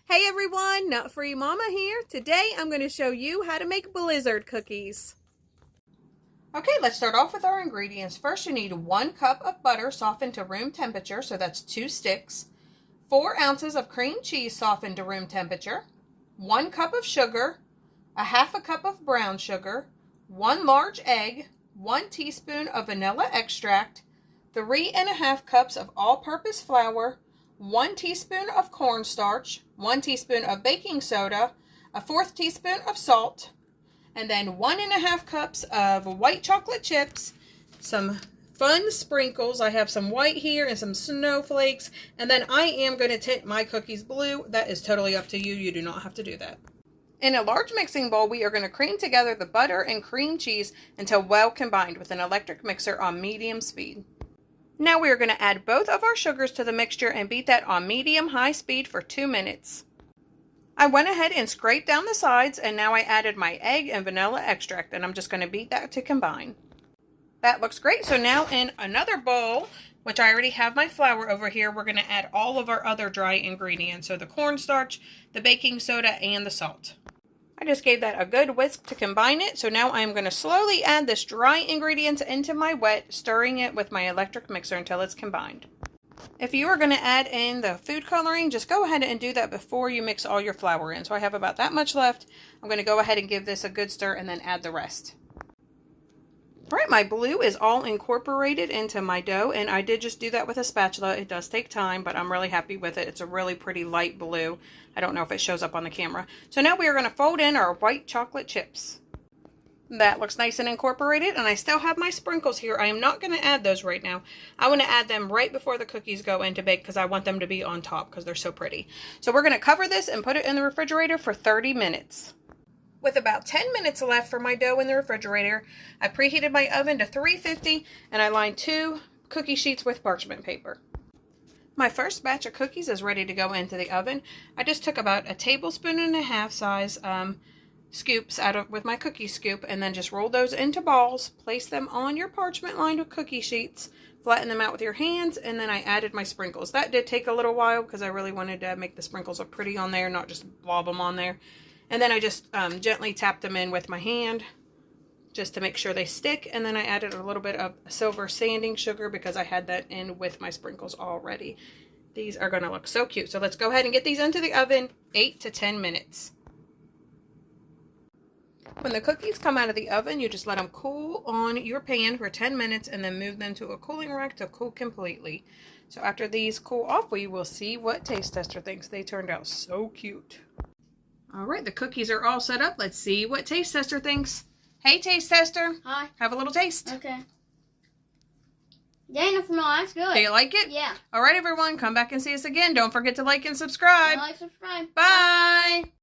Hey everyone, Nut Free Mama here. Today I'm going to show you how to make blizzard cookies. Okay, let's start off with our ingredients. First, you need 1 cup of butter softened to room temperature, so that's 2 sticks. 4 ounces of cream cheese softened to room temperature. 1 cup of sugar. 1/2 cup of brown sugar. 1 large egg. 1 teaspoon of vanilla extract. 3½ cups of all-purpose flour. 1 teaspoon of cornstarch, 1 teaspoon of baking soda, 1/4 teaspoon of salt, and then 1½ cups of white chocolate chips, some fun sprinkles. I have some white here and some snowflakes, and then I am going to tint my cookies blue. That is totally up to you. You do not have to do that. In a large mixing bowl, we are going to cream together the butter and cream cheese until well combined with an electric mixer on medium speed. Now we are going to add both of our sugars to the mixture and beat that on medium-high speed for 2 minutes. I went ahead and scraped down the sides, and now I added my egg and vanilla extract, and I'm just going to beat that to combine. That looks great. So now in another bowl, which I already have my flour over here, we're going to add all of our other dry ingredients. So the cornstarch, the baking soda, and the salt. I just gave that a good whisk to combine it, so now I'm going to slowly add this dry ingredients into my wet, stirring it with my electric mixer until it's combined. If you are going to add in the food coloring, just go ahead and do that before you mix all your flour in. So I have about that much left. I'm going to go ahead and give this a good stir and then add the rest. Alright, my blue is all incorporated into my dough, and I did just do that with a spatula. It does take time, but I'm really happy with it. It's a really pretty light blue. I don't know if it shows up on the camera. So now we are going to fold in our white chocolate chips. That looks nice and incorporated, and I still have my sprinkles here. I am not going to add those right now. I want to add them right before the cookies go in to bake because I want them to be on top because they're so pretty. So we're going to cover this and put it in the refrigerator for 30 minutes. With about 10 minutes left for my dough in the refrigerator, I preheated my oven to 350 and I lined 2 cookie sheets with parchment paper. My first batch of cookies is ready to go into the oven. I just took about 1.5 tablespoons size scoops with my cookie scoop, and then just rolled those into balls, place them on your parchment lined cookie sheets, flatten them out with your hands, and then I added my sprinkles. That did take a little while because I really wanted to make the sprinkles look pretty on there, not just blob them on there. And then I just gently tapped them in with my hand just to make sure they stick. And then I added a little bit of silver sanding sugar because I had that in with my sprinkles already. These are going to look so cute. So let's go ahead and get these into the oven, 8 to 10 minutes. When the cookies come out of the oven, you just let them cool on your pan for 10 minutes and then move them to a cooling rack to cool completely. So after these cool off, we will see what Taste Tester thinks. They turned out so cute. All right, the cookies are all set up. Let's see what Taste Tester thinks. Hey, Taste Tester. Hi. Have a little taste. Okay. Dana, no, that's good. Do you like it? Yeah. All right, everyone, come back and see us again. Don't forget to like and subscribe. Like, subscribe. Bye.